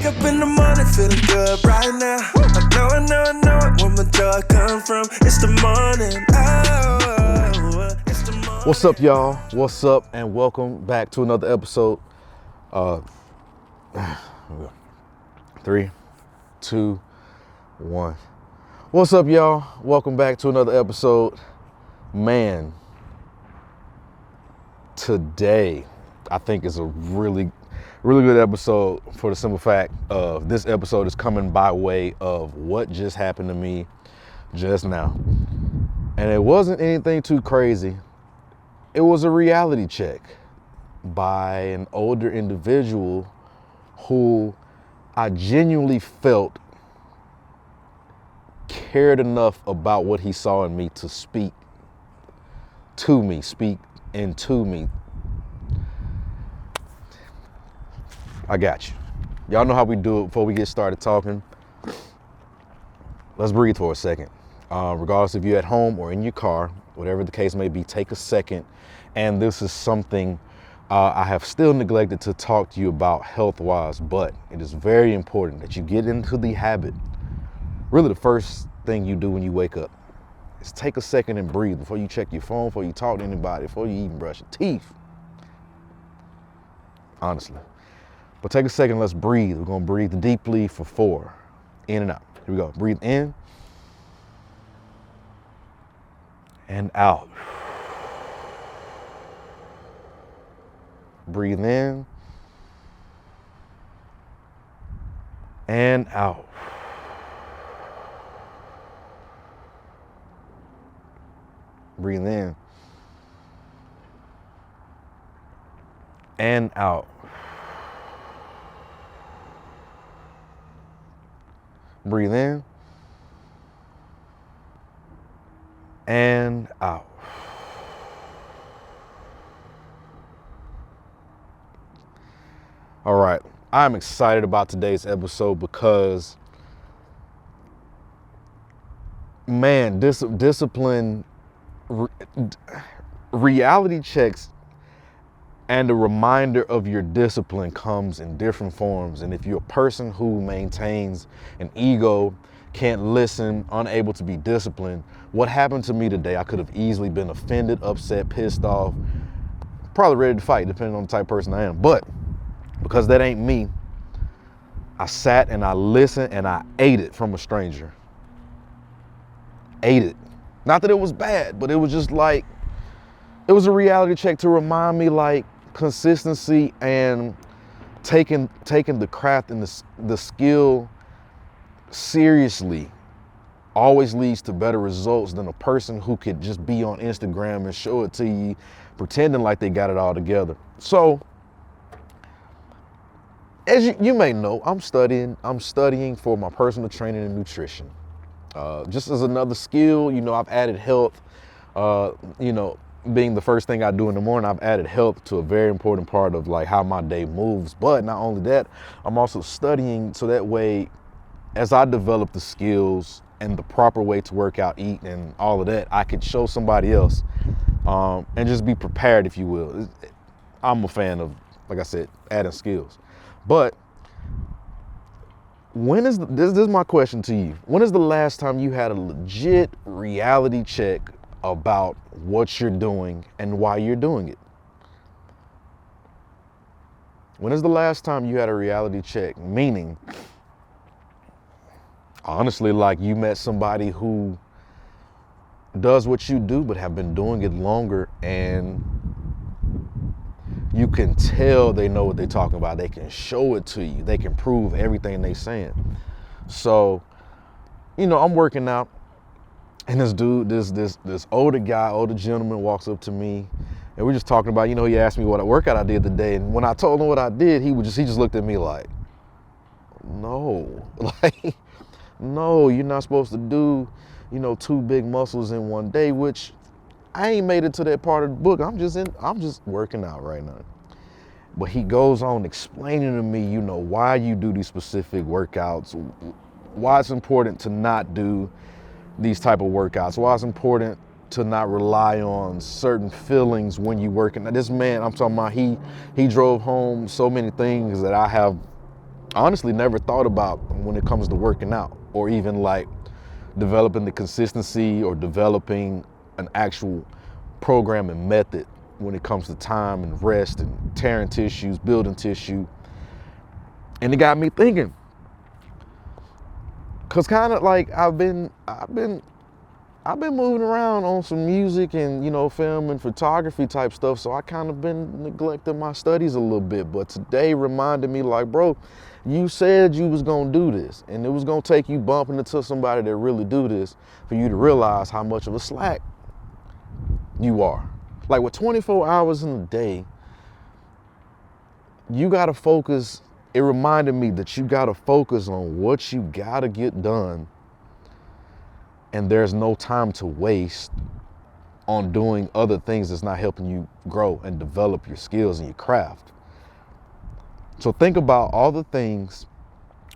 Wake up in the morning feeling good right now. I know it, where my joy come from. It's the morning, it's the morning. What's up, y'all? What's up, and welcome back to another episode. 3, 2, 1. What's up, y'all? Welcome back to another episode. Man, today I think is a really good episode for the simple fact of this episode is coming by way of what just happened to me just now. And it wasn't anything too crazy. It was a reality check by an older individual who I genuinely felt cared enough about what he saw in me to speak into me. I got you. Y'all know how we do it before we get started talking. Let's breathe for a second. Regardless if you're at home or in your car, whatever the case may be, take a second. And this is something I have still neglected to talk to you about health-wise, but it is very important that you get into the habit. Really, the first thing you do when you wake up is take a second and breathe before you check your phone, before you talk to anybody, before you even brush your teeth. Honestly. But take a second, let's breathe. We're gonna breathe deeply for 4. In and out. Here we go. Breathe in and out. Breathe in and out. Breathe in and out. Breathe in and out. All right, I'm excited about today's episode because, man, discipline, reality checks and a reminder of your discipline comes in different forms. And if you're a person who maintains an ego, can't listen, unable to be disciplined, what happened to me today, I could have easily been offended, upset, pissed off, probably ready to fight, depending on the type of person I am. But because that ain't me, I sat and I listened and I ate it from a stranger. Ate it. Not that it was bad, but it was just like, it was a reality check to remind me, like, consistency and taking the craft and the skill seriously always leads to better results than a person who could just be on Instagram and show it to you pretending like they got it all together. So as you may know, I'm studying for my personal training and nutrition. Just as another skill, I've added health, being the first thing I do in the morning, I've added health to a very important part of like how my day moves. But not only that, I'm also studying so that way, as I develop the skills and the proper way to work out, eat, and all of that, I could show somebody else and just be prepared, if you will. I'm a fan of, like I said, adding skills. But this is my question to you. When is the last time you had a legit reality check about what you're doing and why you're doing it? When is the last time you had a reality check? Meaning, honestly, like you met somebody who does what you do but have been doing it longer, and you can tell they know what they're talking about. They can show it to you. They can prove everything they're saying. So, I'm working out, and this dude, this older gentleman walks up to me, and we're just talking about, he asked me what workout I did today. And when I told him what I did, he just looked at me like, no, like, no, you're not supposed to do, 2 big muscles in one day, which I ain't made it to that part of the book. I'm just working out right now. But he goes on explaining to me, why you do these specific workouts, why it's important to not do these type of workouts, why it's important to not rely on certain feelings when you working. Now, this man, I'm talking about, he drove home so many things that I have honestly never thought about when it comes to working out, or even like developing the consistency or developing an actual program and method when it comes to time and rest and tearing tissues, building tissue. And it got me thinking, cause kind of like I've been moving around on some music and, you know, film and photography type stuff, so I kind of been neglecting my studies a little bit. But today reminded me, like, bro, you said you was gonna do this, and it was gonna take you bumping into somebody that really do this for you to realize how much of a slack you are. Like, with 24 hours in a day, you gotta focus. It reminded me that you gotta focus on what you gotta get done, and there's no time to waste on doing other things that's not helping you grow and develop your skills and your craft. So think about all the things,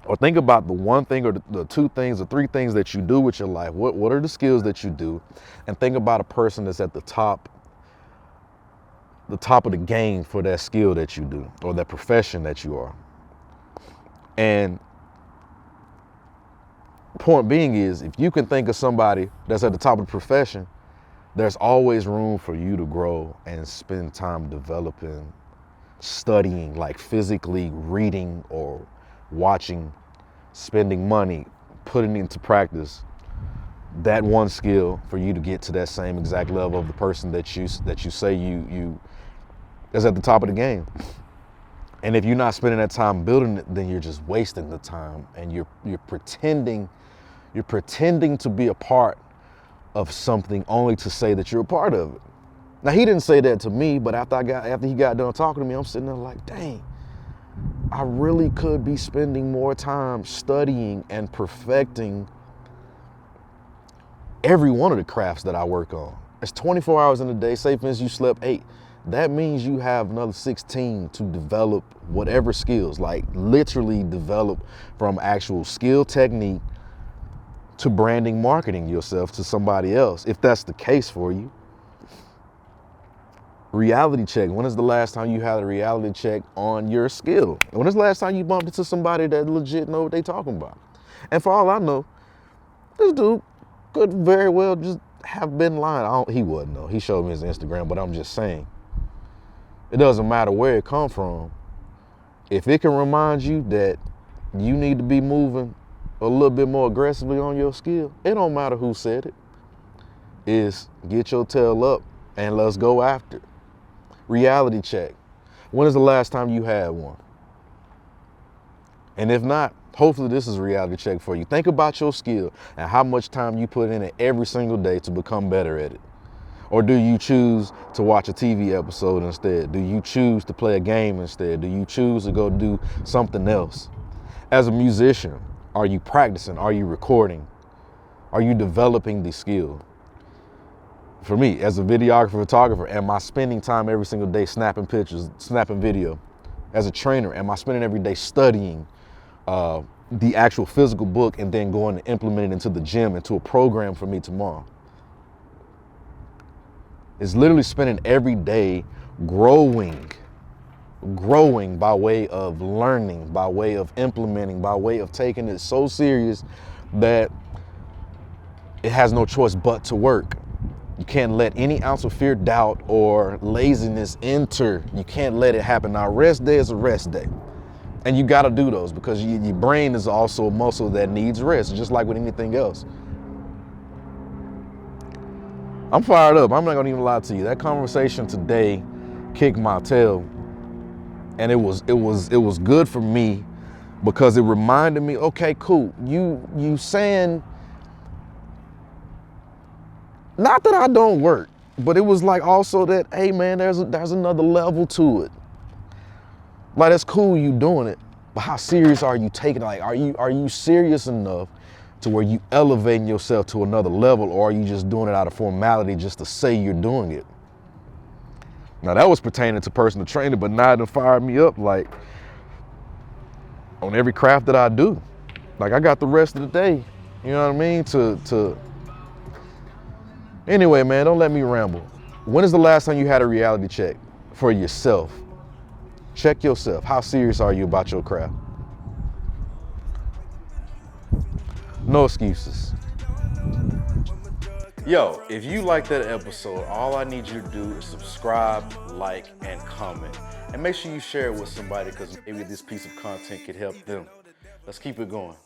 or think about the one thing or the two things or three things that you do with your life. What are the skills that you do? And think about a person that's at the top of the game for that skill that you do, or that profession that you are. And point being is, if you can think of somebody that's at the top of the profession, there's always room for you to grow and spend time developing, studying, like physically reading or watching, spending money, putting into practice that one skill for you to get to that same exact level of the person that you say you is at the top of the game. And if you're not spending that time building it, then you're just wasting the time, and you're pretending to be a part of something only to say that you're a part of it. Now, he didn't say that to me, but after he got done talking to me, I'm sitting there like, dang, I really could be spending more time studying and perfecting every one of the crafts that I work on. It's 24 hours in a day. Say, for instance, you slept 8. That means you have another 16 to develop whatever skills, like literally develop from actual skill technique to branding, marketing yourself to somebody else, if that's the case for you. Reality check. When is the last time you had a reality check on your skill? When is the last time you bumped into somebody that legit know what they talking about? And for all I know, this dude could very well just have been lying. He wouldn't know. He showed me his Instagram, but I'm just saying. It doesn't matter where it come from. If it can remind you that you need to be moving a little bit more aggressively on your skill, it don't matter who said it. Is get your tail up and let's go after it. Reality check. When is the last time you had one? And if not, hopefully this is a reality check for you. Think about your skill and how much time you put in it every single day to become better at it. Or do you choose to watch a TV episode instead? Do you choose to play a game instead? Do you choose to go do something else? As a musician, are you practicing? Are you recording? Are you developing the skill? For me, as a videographer, photographer, am I spending time every single day snapping pictures, snapping video? As a trainer, am I spending every day studying the actual physical book and then going to implement it into the gym, into a program for me tomorrow? It's literally spending every day growing by way of learning, by way of implementing, by way of taking it so serious that it has no choice but to work. You can't let any ounce of fear, doubt, or laziness enter. You can't let it happen. Now, rest day is a rest day. And you got to do those because your brain is also a muscle that needs rest, just like with anything else. I'm fired up. I'm not gonna even lie to you. That conversation today kicked my tail, and it was good for me because it reminded me, okay, cool. You saying, not that I don't work, but it was like also that, hey man, there's another level to it. Like, that's cool you doing it, but how serious are you taking it? Like, are you serious enough to where you elevating yourself to another level, or are you just doing it out of formality just to say you're doing it? Now, that was pertaining to personal training, but now it fired me up, like, on every craft that I do. Like, I got the rest of the day, you know what I mean, to Anyway, man, don't let me ramble. When is the last time you had a reality check for yourself? Check yourself. How serious are you about your craft? No excuses. Yo, if you like that episode, all I need you to do is subscribe, like, and comment. And make sure you share it with somebody because maybe this piece of content could help them. Let's keep it going.